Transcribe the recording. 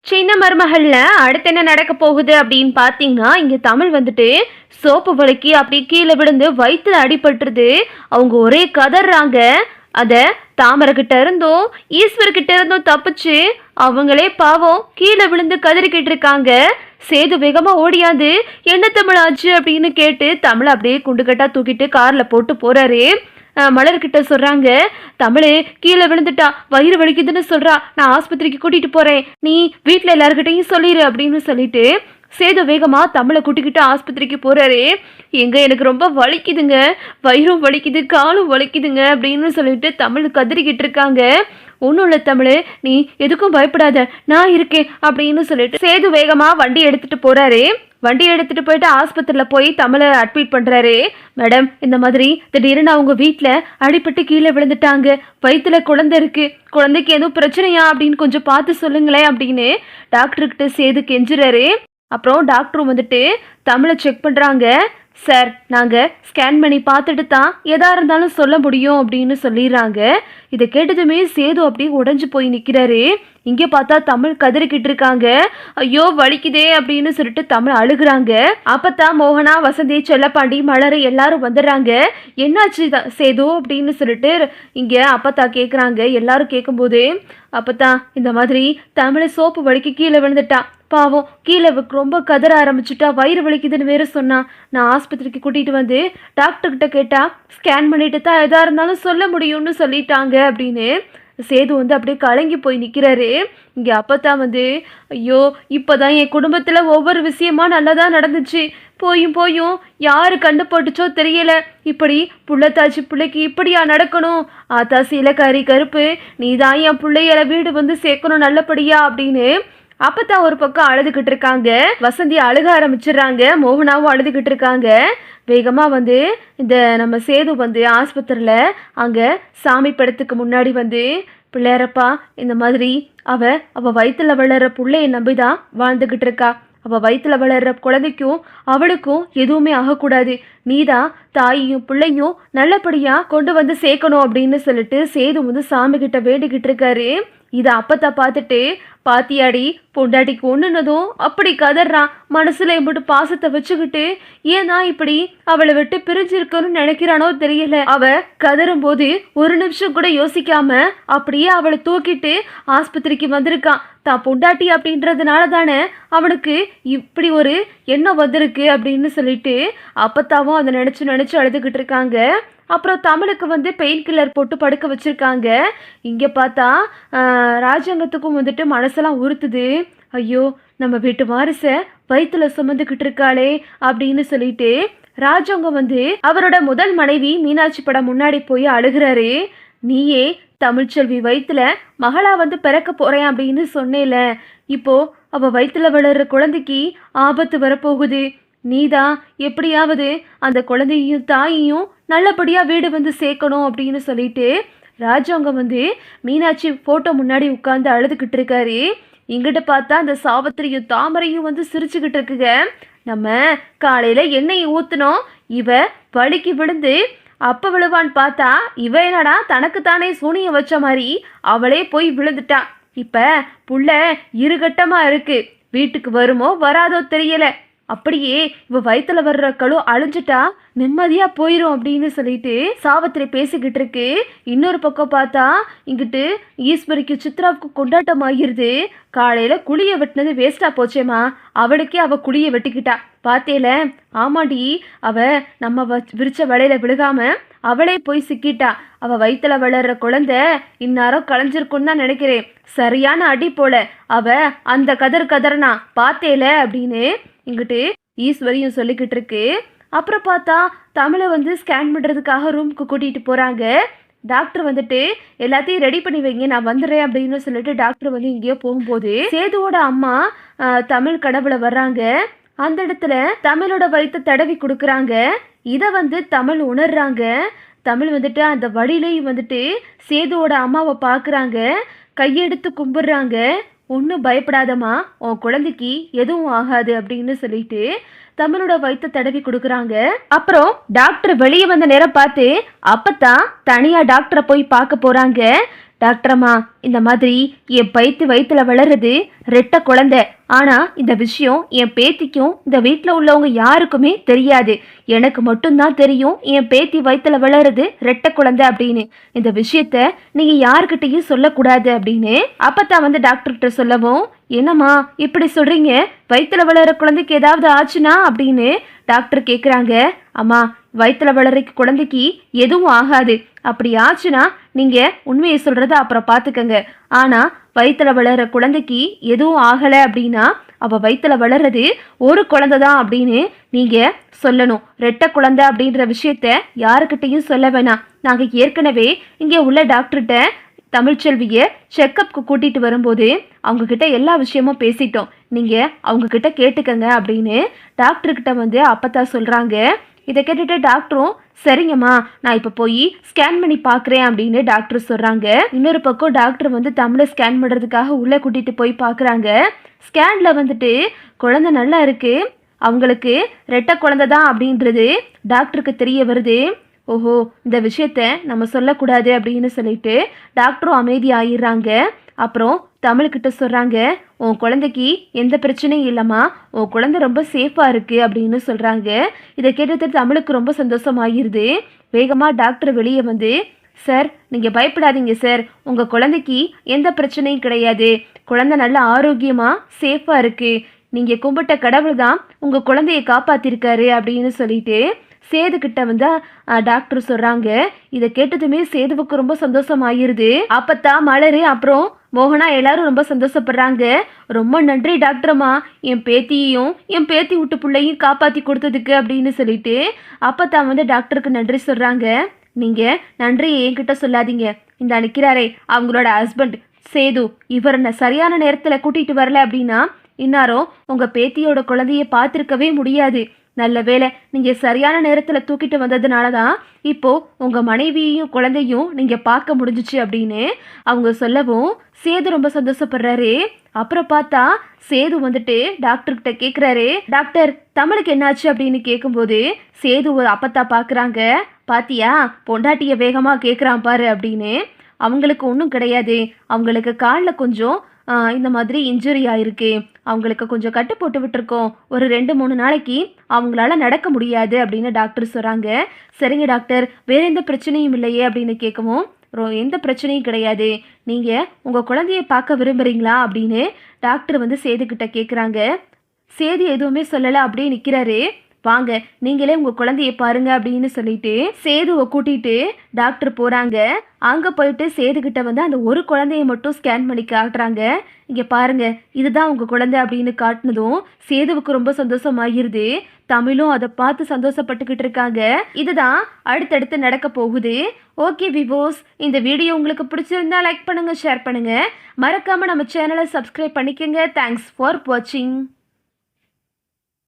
சின்ன மருமகள்ல அடுத்து என்ன நடக்க போகுது அப்படின்னு பார்த்தீங்கன்னா, இங்க தமிழ் வந்துட்டு சோப்பு வழுக்கி அப்படியே கீழ விழுந்து வயித்துல அடிபட்டுருது. அவங்க ஒரே கதறாங்க. அத தாமரைகிட்ட இருந்தும், ஈஸ்வர்கிட்ட இருந்தும் தப்பிச்சு, அவங்களே பாவம் கீழ விழுந்து கதறிக்கிட்டு இருக்காங்க. சேது வேகமா ஓடியாந்து, "என்ன தமிழ் ஆச்சு?" அப்படின்னு கேட்டு, தமிழ அப்படியே குண்டுகட்டா தூக்கிட்டு கார்ல போட்டு போறாரு. மலர்கிட்ட சொல்றாங்க, "தமிழு கீழே விழுந்துட்டா, வயிறு வலிக்குதுன்னு சொல்றா, நான் ஆஸ்பத்திரிக்கு கூட்டிட்டு போறேன், நீ வீட்டில் எல்லாருக்கிட்டையும் சொல்லிடு" அப்படின்னு சொல்லிட்டு சேது வேகமா தமிழை கூட்டிக்கிட்டு ஆஸ்பத்திரிக்கு போறாரு. எங்க எனக்கு ரொம்ப வலிக்குதுங்க, வயிறும் வலிக்குது, காலும் வலிக்குதுங்க அப்படின்னு சொல்லிட்டு தமிழ் கதறிக்கிட்டு இருக்காங்க. ஒன்றும் இல்லை தமிழ், நீ எதுக்கும் பயப்படாத, நான் இருக்கேன் அப்படின்னு சொல்லிட்டு சேது வேகமா வண்டி எடுத்துட்டு போறாரு. வண்டி எடுத்துட்டு போயிட்டு ஆஸ்பத்திரியில் போய் தமிழை அட்மிட் பண்றாரு. "மேடம், இந்த மாதிரி திடீர்னு அவங்க வீட்டில் அடிபட்டு கீழே விழுந்துட்டாங்க, வயிற்றுல குழந்தை இருக்கு, குழந்தைக்கு எதுவும் பிரச்சனையா அப்படின்னு கொஞ்சம் பார்த்து சொல்லுங்களேன்" அப்படின்னு டாக்டர்கிட்ட சேது கெஞ்சுறாரு. அப்புறம் டாக்டரும் வந்துட்டு தமிழை செக் பண்ணுறாங்க. "சார், நாங்கள் ஸ்கேன் பண்ணி பார்த்துட்டு தான் எதா இருந்தாலும் சொல்ல முடியும்" அப்படின்னு சொல்லிடுறாங்க. இதை கேட்டதுமே சேது அப்படியே உடஞ்சி போய் நிற்கிறாரு. இங்கே பார்த்தா தமிழ் கதறிக்கிட்டு இருக்காங்க. "ஐயோ வலிக்குதே" அப்படின்னு சொல்லிட்டு தமிழ் அழுகுறாங்க. அப்பத்தான் மோகனா, வசந்தி, செல்லப்பாண்டி, மலர் எல்லாரும் வந்துடுறாங்க. "என்னாச்சு சேது?" அப்படின்னு சொல்லிட்டு இங்கே அப்பத்தா கேட்குறாங்க. எல்லாரும் கேட்கும்போது, "அப்பத்தான், இந்த மாதிரி தமிழை சோப்பு வலிக்கு கீழே விழுந்துட்டா, பாவம் கீழே ரொம்ப கதற ஆரம்பிச்சுட்டா, வயிறு வலிக்குதுன்னு வேற சொன்னா, நான் ஆஸ்பத்திரிக்கு கூட்டிகிட்டு வந்து டாக்டர்கிட்ட கேட்டா ஸ்கேன் பண்ணிட்டு தான் எதாக இருந்தாலும் சொல்ல முடியும்னு சொல்லிட்டாங்க" அப்படின்னு சேது வந்து அப்படியே கலங்கி போய் நிற்கிறாரு. இங்கே அப்பத்தான் வந்து, "ஐயோ, இப்போதான் என் குடும்பத்தில் ஒவ்வொரு விஷயமா நல்லதாக நடந்துச்சு, போயும் போயும் யாரு கண்டு போட்டுச்சோ தெரியல, இப்படி புள்ளத்தாச்சி பிள்ளைக்கு இப்படியா நடக்கணும், ஆத்தா சீலக்காரி கருப்பு, நீ தான் என் பிள்ளையில வீடு வந்து சேர்க்கணும் நல்லபடியா" அப்படின்னு அப்பத்தான் ஒரு பக்கம் அழுதுகிட்டு இருக்காங்க. வசந்தி அழுக ஆரம்பிச்சிடுறாங்க. மோகனாவும் அழுதுகிட்டு இருக்காங்க. வேகமா வந்து இந்த நம்ம சேது வந்து ஆஸ்பத்திரியில் அங்கே சாமி படத்துக்கு முன்னாடி வந்து, "பிள்ளையாரப்பா, இந்த மாதிரி அவ வயிற்றுல வளர்ற பிள்ளையை நம்பி தான் வாழ்ந்துக்கிட்டு இருக்கா, அவள் வயிற்றுல வளர்ற குழந்தைக்கும் அவளுக்கும் எதுவுமே ஆகக்கூடாது, நீதான் தாயையும் பிள்ளையும் நல்லபடியாக கொண்டு வந்து சேர்க்கணும்" அப்படின்னு சொல்லிட்டு சேது வந்து சாமி கிட்ட வேண்டிக்கிட்டு இருக்காரு. இதை அப்பத்தா பார்த்துட்டு, "பாத்தியாடி, பொண்டாட்டிக்கு ஒன்றுனதும் அப்படி கதறான், மனசுல எம்பிட்டு பாசத்தை வச்சுக்கிட்டு ஏன்னா இப்படி அவளை விட்டு பிரிஞ்சிருக்கணும்னு நினைக்கிறானோ தெரியல, அவ கதறும் போது ஒரு நிமிஷம் கூட யோசிக்காம அப்படியே அவளை தூக்கிட்டு ஆஸ்பத்திரிக்கு வந்திருக்கான், தான் பொண்டாட்டி அப்படின்றதுனால தானே அவனுக்கு இப்படி ஒரு எண்ணம் வந்திருக்கு" அப்படின்னு சொல்லிட்டு அப்பத்தாவும் அதை நினச்சி அழுதுகிட்டு இருக்காங்க. அப்புறம் தமிழுக்கு வந்து பெயின் கில்லர் போட்டு படுக்க வச்சுருக்காங்க. இங்கே பார்த்தா ராஜாங்கத்துக்கும் வந்துட்டு மனசெல்லாம் உறுத்துது. "ஐயோ, நம்ம வீட்டு வாரிசை வயிற்றுல சுமந்துக்கிட்டு இருக்காளே" அப்படின்னு சொல்லிட்டு ராஜாங்கம் வந்து அவரோட முதல் மனைவி மீனாட்சி படம் முன்னாடி போய் அழுகிறாரு. "நீயே தமிழ்ச்செல்வி வயிற்றுல மகளா வந்து பிறக்க போகிறேன் அப்படின்னு சொன்னேல, இப்போ அவள் வயிற்றுல வளர்கிற குழந்தைக்கு ஆபத்து வரப்போகுது, நீதான் எப்படியாவது அந்த குழந்தையும் தாயையும் நல்லபடியாக வீடு வந்து சேர்க்கணும்" அப்படின்னு சொல்லிட்டு ராஜாங்கம் வந்து மீனாட்சி ஃபோட்டோ முன்னாடி உட்காந்து அழுதுகிட்டு இருக்காரு. இங்கிட்ட பார்த்தா அந்த சாவித்திரியும் தாமரையும் வந்து சிரிச்சுக்கிட்டு இருக்குங்க. "நம்ம காலையில் எண்ணெயை ஊற்றினோம், இவ வலிக்கு விழுந்து அப்போ விழுவான்னு பார்த்தா, இவ என்னடா தனக்குத்தானே சூனியம் வச்ச மாதிரி அவளே போய் விழுந்துட்டா, இப்போ புள்ள இருகட்டமாக இருக்கு, வீட்டுக்கு வருமோ வராதோ தெரியல, அப்படியே இவ வயிற்றுல வர்ற கழு அழிஞ்சிட்டா நிம்மதியா போயிடும்" அப்படின்னு சொல்லிட்டு சாவித்திரி பேசிக்கிட்டு இருக்கு. இன்னொரு பக்கம் பார்த்தா இங்கிட்டு ஈஸ்வரிக்கு சித்ராவுக்கு கொண்டாட்டம் ஆகிருது. "காலையில குழியை வெட்டினது வேஸ்டா போச்சேம்மா, அவளுக்கே அவ குழியை வெட்டிக்கிட்டா பார்த்தேல, ஆமாடி, அவ நம்ம விரிச்ச வலையில விழுகாம அவளே போய் சிக்கிட்டா, அவ வயிற்றுல வளர்ற குழந்தை இந்நேரம் களைஞ்சிருக்குன்னு தான் நினைக்கிறேன், சரியான அடி போல அவ அந்த கதறனா பார்த்தேல" அப்படின்னு இங்கிட்டு ஈஸ்வரியும் சொல்லிக்கிட்டு இருக்கு. அப்புறம் பார்த்தா தமிழை வந்து ஸ்கேன் பண்ணுறதுக்காக ரூமுக்கு கூட்டிகிட்டு போகிறாங்க. டாக்டர் வந்துட்டு, "எல்லாத்தையும் ரெடி பண்ணி வைங்க, நான் வந்துடுறேன்" அப்படின்னு சொல்லிட்டு டாக்டர் வந்து இங்கேயோ போகும்போது சேதுவோட அம்மா தமிழ் கனவுல வர்றாங்க. அந்த இடத்துல தமிழோட வயிற்ற தடவி கொடுக்குறாங்க. இதை வந்து தமிழ் உணர்றாங்க. தமிழ் வந்துட்டு அந்த வழியிலையும் வந்துட்டு சேதுவோட அம்மாவை பார்க்குறாங்க, கையெடுத்து கும்பிடுறாங்க. "ஒன்றும் பயப்படாதம்மா, உன் குழந்தைக்கு எதுவும் ஆகாது" அப்படின்னு சொல்லிட்டு தமிழோட வயிற்ற தடவி கொடுக்குறாங்க. அப்புறம் டாக்டர் வெளியே வந்த நேரம் பார்த்து அப்பத்தான் தனியாக டாக்டரை போய் பார்க்க போகிறாங்க. டாக்டரம்மா, இந்த மாதிரி என் வயித்துல வளருது ரெட்டை குழந்தை. ஆனா இந்த விஷயம் என் பேத்திக்கும் இந்த வீட்டில் உள்ளவங்க யாருக்குமே தெரியாது. எனக்கு மட்டும்தான் தெரியும் என் பேத்தி வயித்துல வளருது ரெட்டை குழந்தை அப்படின்னு. இந்த விஷயத்த நீங்க யாருக்கிட்டையும் சொல்லக்கூடாது அப்படின்னு அப்பதான் வந்து டாக்டர்கிட்ட சொல்லவும், என்னம்மா இப்படி சொல்றீங்க, வயித்துல வளர குழந்தைக்கு ஏதாவது ஆச்சுன்னா அப்படின்னு டாக்டர் கேட்குறாங்க. அம்மா, வயித்துல வளர குழந்தைக்கு எதுவும் ஆகாது. அப்படி ஆச்சுன்னா நீங்க உண்மையை சொல்றத அப்புறம் பார்த்துக்கங்க. ஆனா வயித்துல வளர குழந்தைக்கு எதுவும் ஆகலை அப்படின்னா அவ வயித்துல வளர்றது ஒரு குழந்தை தான் அப்படின்னு நீங்க சொல்லணும். ரெட்டை குழந்தை அப்படின்ற விஷயத்த யாருக்கிட்டையும் சொல்ல வேணாம். நாங்க ஏற்கனவே இங்கே உள்ள டாக்டர்கிட்ட தமிழ்ச்செல்விய செக்கப்க்கு கூட்டிட்டு வரும்போது அவங்க கிட்ட எல்லா விஷயமும் பேசிட்டோம். நீங்க அவங்க கிட்ட கேட்டுக்கங்க அப்படின்னு டாக்டர்கிட்ட வந்து அப்பத்தான் சொல்றாங்க. இதை கேட்டுட்டு டாக்டரும், சரிங்கம்மா, நான் இப்போ போய் ஸ்கேன் பண்ணி பார்க்குறேன் அப்படின்னு டாக்டர் சொல்கிறாங்க. இன்னொரு பக்கம் டாக்டர் வந்து தமிழை ஸ்கேன் பண்ணுறதுக்காக உள்ளே கூட்டிகிட்டு போய் பார்க்குறாங்க. ஸ்கேனில் வந்துட்டு குழந்தை நல்லா இருக்குது, அவங்களுக்கு ரெட்டை குழந்தை தான் அப்படின்றது டாக்டருக்கு தெரிய வருது. ஓஹோ, இந்த விஷயத்த நம்ம சொல்லக்கூடாது அப்படின்னு சொல்லிட்டு டாக்டரும் அமைதி ஆயிடுறாங்க. அப்புறம் தமிழ்கிட்ட சொல்கிறாங்க, உன் குழந்தைக்கு எந்த பிரச்சனையும் இல்லைம்மா, உன் குழந்தை ரொம்ப சேஃபாக இருக்குது அப்படின்னு சொல்கிறாங்க. இதை கேட்டது தமிழுக்கு ரொம்ப சந்தோஷமாகிருது. வேகமாக டாக்டர் வெளியே வந்து, சார் நீங்கள் பயப்படாதீங்க சார், உங்கள் குழந்தைக்கு எந்த பிரச்சனையும் கிடையாது, குழந்தை நல்ல ஆரோக்கியமாக சேஃபாக இருக்குது, நீங்கள் கும்பிட்ட கடவுள் தான் உங்கள் குழந்தையை காப்பாற்றிருக்காரு அப்படின்னு சொல்லிட்டு சேதுக்கிட்ட வந்து டாக்டர் சொல்கிறாங்க. இதை கேட்டதுமே சேதுவுக்கு ரொம்ப சந்தோஷமாயிருது. அப்பத்தா மலரு அப்புறம் மோகனா எல்லாரும் ரொம்ப சந்தோஷப்படுறாங்க. ரொம்ப நன்றி டாக்டரம்மா, என் பேத்தியையும் என் பேத்தி விட்டு பிள்ளையும் காப்பாற்றி கொடுத்ததுக்கு அப்படின்னு சொல்லிட்டு அப்பத்தான் வந்து டாக்டருக்கு நன்றி சொல்கிறாங்க. நீங்கள் நன்றி என்கிட்ட சொல்லாதீங்க, இந்த நிற்கிறாரே அவங்களோட ஹஸ்பண்ட் சேது, இவர் சரியான நேரத்தில் கூட்டிகிட்டு வரல அப்படின்னா இன்னாரும் உங்கள் பேத்தியோட குழந்தைய பார்த்துருக்கவே முடியாது. நல்ல வேலை நீங்கள் சரியான நேரத்தில் தூக்கிட்டு வந்ததுனால தான் இப்போது உங்கள் மனைவியையும் குழந்தையும் நீங்கள் பார்க்க முடிஞ்சிச்சு அப்படின்னு அவங்க சொல்லவும் சேது ரொம்ப சந்தோஷப்படுறாரு. அப்புறம் பார்த்தா சேது வந்துட்டு டாக்டர்கிட்ட கேட்குறாரு, டாக்டர் தமிழுக்கு என்னாச்சு அப்படின்னு கேட்கும்போது சேது அப்பத்தா பார்க்குறாங்க. பாத்தியா, பொண்டாட்டியை வேகமாக கேட்குறான் பாரு அப்படின்னு. அவங்களுக்கு ஒன்றும் கிடையாது, அவங்களுக்கு காலில் கொஞ்சம் இந்த மாதிரி இன்ஜுரி ஆயிருக்கு, அவங்களுக்கு கொஞ்சம் கட்டு போட்டு விட்டுருக்கோம், ஒரு 2-3 நாளைக்கு அவங்களால நடக்க முடியாது அப்படின்னு டாக்டர் சொல்கிறாங்க. சரிங்க டாக்டர், வேற எந்த பிரச்சனையும் இல்லையே அப்படின்னு கேட்கவும், எந்த பிரச்சனையும் கிடையாது, நீங்கள் உங்கள் குழந்தைய பார்க்க விரும்புகிறீங்களா அப்படின்னு டாக்டர் வந்து சேதுக்கிட்ட கேட்குறாங்க. சேது எதுவுமே சொல்லலை, அப்படியே நிற்கிறாரு. வாங்க நீங்களே உங்கள் குழந்தைய பாருங்க அப்படின்னு சொல்லிட்டு சேதுவை கூட்டிகிட்டு டாக்டர் போகிறாங்க. அங்கே போயிட்டு சேதுக்கிட்ட வந்து அந்த ஒரு குழந்தைய மட்டும் ஸ்கேன் பண்ணி காட்டுறாங்க. இங்கே பாருங்க, இதுதான் உங்கள் குழந்தை அப்படின்னு காட்டினதும் சேதுவுக்கு ரொம்ப சந்தோஷமாகிருது. தமிழும் அதை பார்த்து சந்தோஷப்பட்டுக்கிட்டு இருக்காங்க. இதுதான் அடுத்தடுத்து நடக்க போகுது. ஓகே விவோஸ், இந்த வீடியோ உங்களுக்கு பிடிச்சிருந்தா லைக் பண்ணுங்கள், ஷேர் பண்ணுங்கள், மறக்காமல் நம்ம சேனலை சப்ஸ்கிரைப் பண்ணிக்கோங்க. தேங்க்ஸ் ஃபார் வாட்சிங்.